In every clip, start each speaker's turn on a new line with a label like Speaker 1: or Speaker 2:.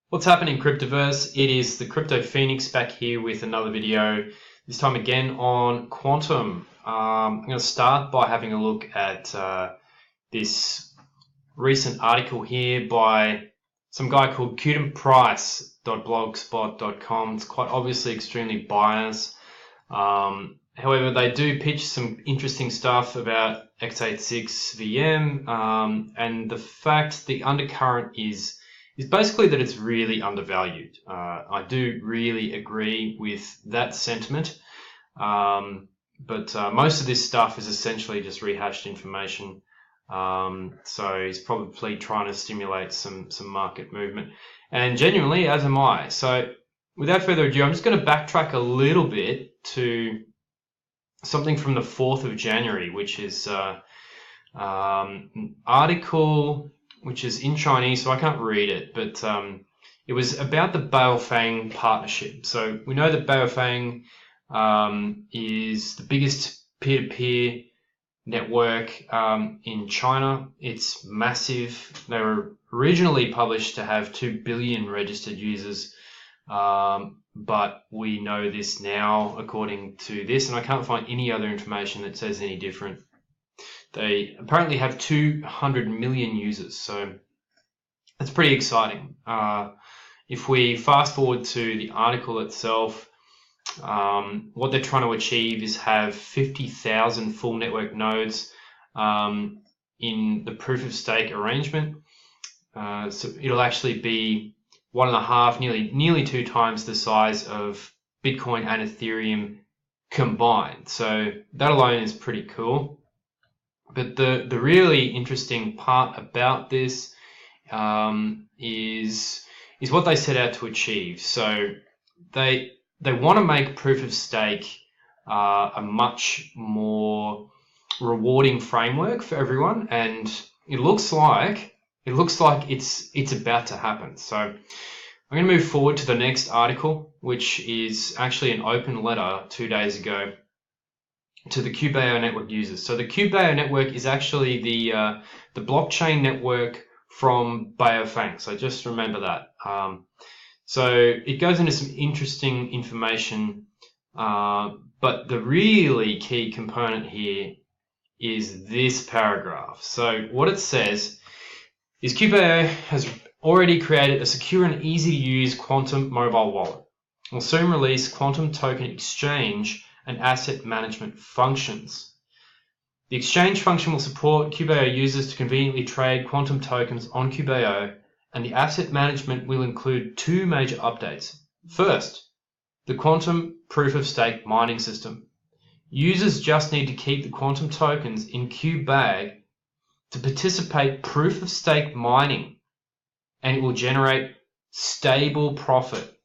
Speaker 1: What's happening, Cryptoverse? It is the Crypto Phoenix back here with another video, this time again on Quantum. I'm going to start by having a look at this recent article here by some guy called QTUM Price.blogspot.com. It's quite obviously extremely biased. However, they do pitch some interesting stuff about x86 VM, and the fact the undercurrent is basically that it's really undervalued. I do really agree with that sentiment, but most of this stuff is essentially just rehashed information. So he's probably trying to stimulate some market movement, and genuinely, as am I. So without further ado, I'm just going to backtrack a little bit to something from the 4th of January, which is an article which is in Chinese, so I can't read it, but it was about the Baofeng partnership. So we know that Baofeng is the biggest peer-to-peer network in China. It's massive. They were originally published to have 2 billion registered users, but we know this now according to this, and I can't find any other information that says any different. They apparently have 200 million users, so that's pretty exciting. If we fast forward to the article itself, what they're trying to achieve is have 50,000 full network nodes in the proof of stake arrangement. So it'll actually be 1.5, nearly 2 times the size of Bitcoin and Ethereum combined. So that alone is pretty cool. But the really interesting part about this is what they set out to achieve. So they want to make proof of stake a much more rewarding framework for everyone, and it looks like it's about to happen. So I'm going to move forward to the next article, which is actually an open letter 2 days ago to the QBaoNetwork users. So the QBaoNetwork is actually the blockchain network from Baofeng. So just remember that. So it goes into some interesting information, but the really key component here is this paragraph. So what it says is QBao has already created a secure and easy to use Quantum mobile wallet. We'll soon release Quantum token exchange and asset management functions. The exchange function will support QBao users to conveniently trade Quantum tokens on QBao, and the asset management will include 2 major updates. First, the Quantum proof of stake mining system. Users just need to keep the Quantum tokens in Qbag to participate proof of stake mining, and it will generate stable profit.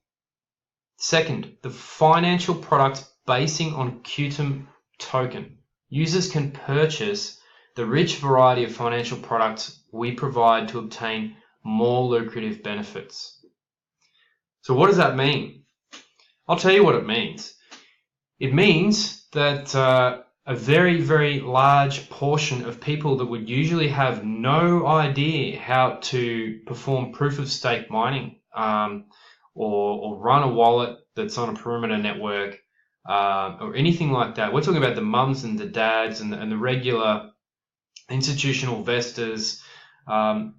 Speaker 1: Second, the financial products basing on QTUM token. Users can purchase the rich variety of financial products we provide to obtain more lucrative benefits. So what does that mean? I'll tell you what it means. It means that a very, very large portion of people that would usually have no idea how to perform proof of stake mining or run a wallet that's on a perimeter network, or anything like that. We're talking about the mums and the dads and the regular institutional investors.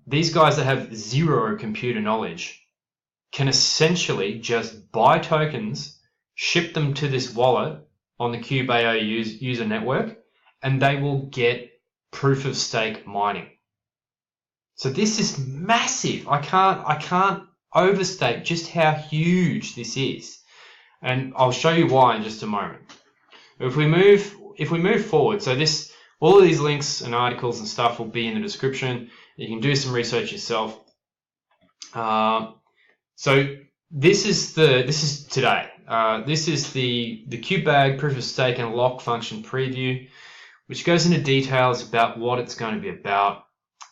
Speaker 1: These guys that have zero computer knowledge can essentially just buy tokens, ship them to this wallet on the QBao user network, and they will get proof of stake mining. So this is massive. I can't overstate just how huge this is. And I'll show you why in just a moment. If we move forward, so all of these links and articles and stuff will be in the description. You can do some research yourself. So this is today. This is the Qbag proof of stake and lock function preview, which goes into details about what it's going to be about,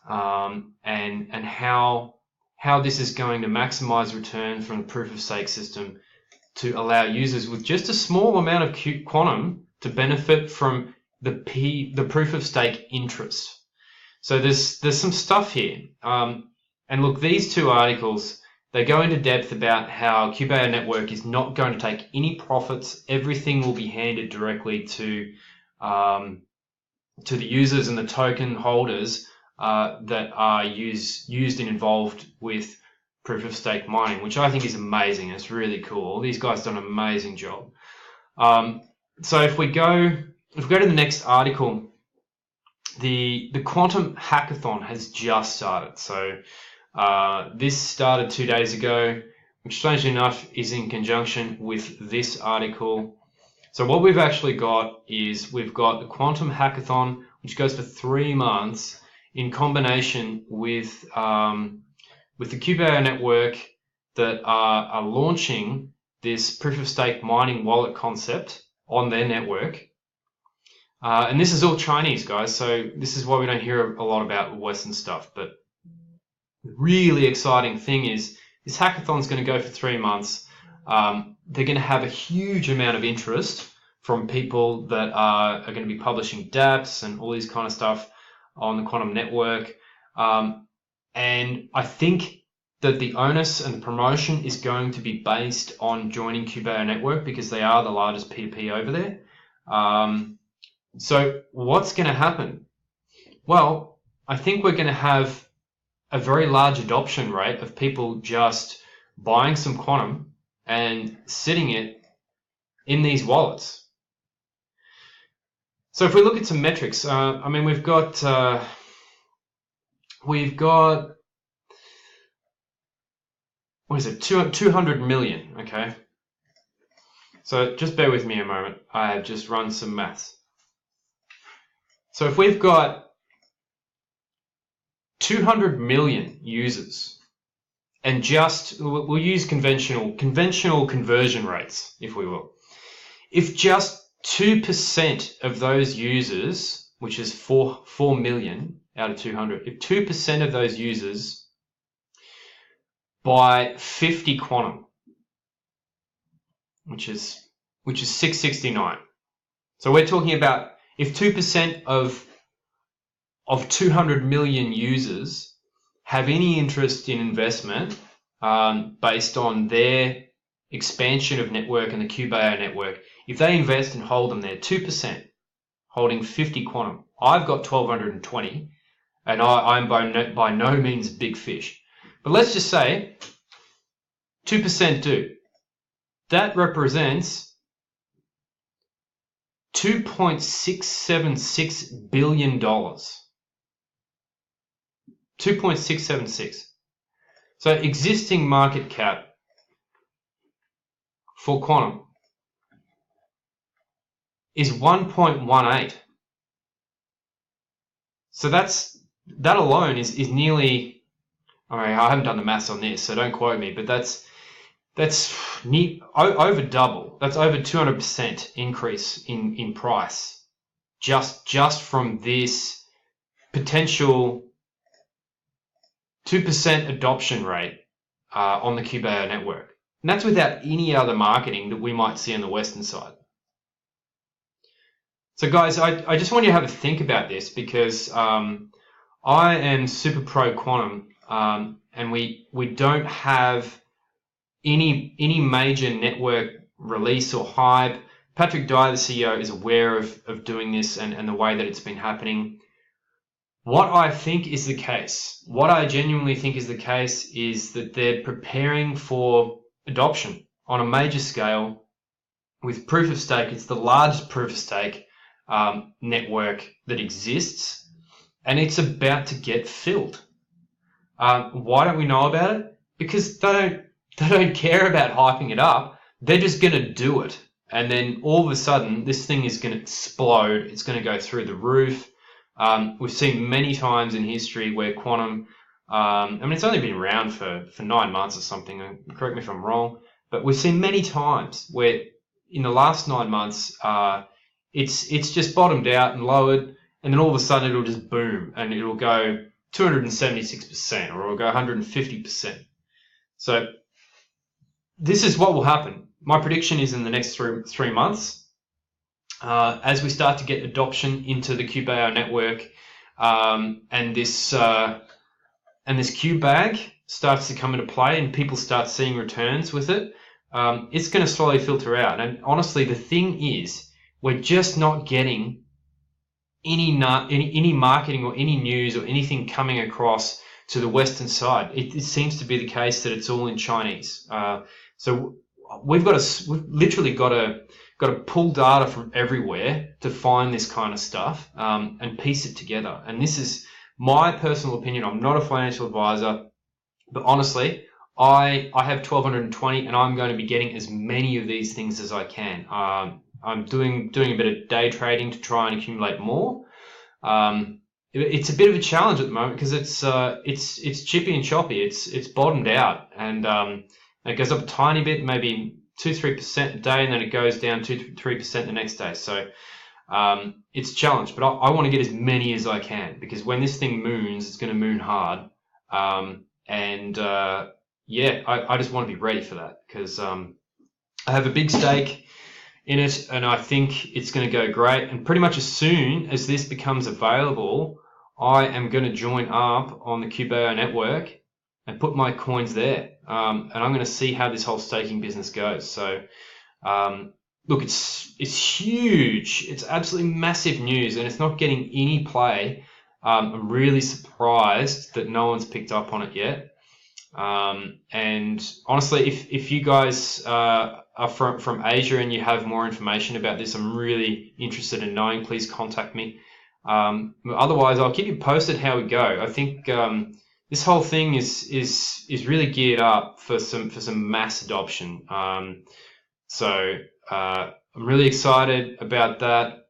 Speaker 1: and how this is going to maximize return from the proof of stake system to allow users with just a small amount of Quantum to benefit from the proof of stake interest. So there's some stuff here, and look, these 2 articles, They go into depth about how QBaoNetwork is not going to take any profits. Everything will be handed directly to the users and the token holders that are used and involved with proof of stake mining, which I think is amazing. It's really cool. These guys done an amazing job. So if we go to the next article, the QTUM hackathon has just started. So this started 2 days ago, which strangely enough is in conjunction with this article. So what we've actually got is we've got the QTUM hackathon, which goes for 3 months in combination with the QBaoNetwork that are launching this proof of stake mining wallet concept on their network. And this is all Chinese, guys, so this is why we don't hear a lot about Western stuff. But the really exciting thing is this hackathon is going to go for 3 months. They're going to have a huge amount of interest from people that are going to be publishing dApps and all this kind of stuff on the QTUM network. And I think that the onus and the promotion is going to be based on joining QBaoNetwork because they are the largest P2P over there. So what's going to happen? Well, I think we're going to have a very large adoption rate of people just buying some QTUM and sitting it in these wallets. So if we look at some metrics, I mean, we've got what is it, 200 million, okay? So just bear with me a moment. I have just run some maths. So if we've got 200 million users, and just, we'll use conventional conversion rates, if we will. If just 2% of those users, which is 4 million out of 200, if 2% of those users buy 50 QTUM, which is 669. So we're talking about if 2% of 200 million users have any interest in investment based on their expansion of network and the QBaoNetwork, if they invest and hold them there, 2% holding 50 QTUM. I've got 1,220, and I'm by no means big fish. But let's just say 2% do. That represents $2.676 billion. 2.676. So existing market cap for QTUM is 1.18. So that alone is nearly, I mean, I haven't done the maths on this, so don't quote me, but that's over double. That's over 200% increase in price just from this potential 2% adoption rate on the QBaoNetwork. And that's without any other marketing that we might see on the Western side. So guys, I just want you to have a think about this because I am super pro QTUM, and we don't have any major network release or hype. Patrick Dye, the CEO, is aware of doing this and the way that it's been happening. What I think is the case, what I genuinely think is the case, is that they're preparing for adoption on a major scale with proof of stake. It's the largest proof of stake network that exists, and it's about to get filled. Why don't we know about it? Because they don't care about hyping it up. They're just going to do it. And then all of a sudden, this thing is going to explode. It's going to go through the roof. We've seen many times in history where QTUM, I mean, it's only been around for 9 months or something. Correct me if I'm wrong. But we've seen many times where in the last 9 months, it's just bottomed out and lowered. And then all of a sudden, it'll just boom. And it'll go 276% or it'll go 150%. So this is what will happen. My prediction is in the next three months, as we start to get adoption into the QBaoNetwork and this Qbag starts to come into play and people start seeing returns with it, it's going to slowly filter out. And honestly, the thing is, we're just not getting any marketing or any news or anything coming across to the Western side. It seems to be the case that it's all in Chinese. So we've literally got to pull data from everywhere to find this kind of stuff, and piece it together. And this is my personal opinion. I'm not a financial advisor, but honestly, I have 1,220 and I'm going to be getting as many of these things as I can. I'm doing a bit of day trading to try and accumulate more. It's a bit of a challenge at the moment because it's chippy and choppy. It's bottomed out, and it goes up a tiny bit, maybe 2-3% a day, and then it goes down 2-3% the next day. So it's a challenge, but I want to get as many as I can, because when this thing moons, it's going to moon hard. Yeah, I just want to be ready for that, because I have a big stake in it, and I think it's going to go great. And pretty much as soon as this becomes available, I am going to join up on the QBaoNetwork and put my coins there. And I'm going to see how this whole staking business goes. So, look, it's huge. It's absolutely massive news, and it's not getting any play. I'm really surprised that no one's picked up on it yet. And honestly, if you guys are from Asia and you have more information about this, I'm really interested in knowing. Please contact me. Otherwise, I'll keep you posted how we go. I think this whole thing is really geared up for some mass adoption. So I'm really excited about that.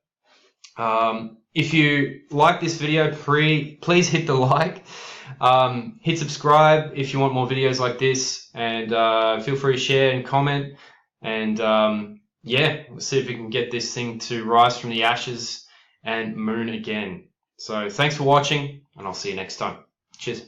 Speaker 1: If you like this video, please hit the like. Hit subscribe if you want more videos like this, and feel free to share and comment. And yeah, we'll see if we can get this thing to rise from the ashes and moon again. So thanks for watching, and I'll see you next time. Cheers.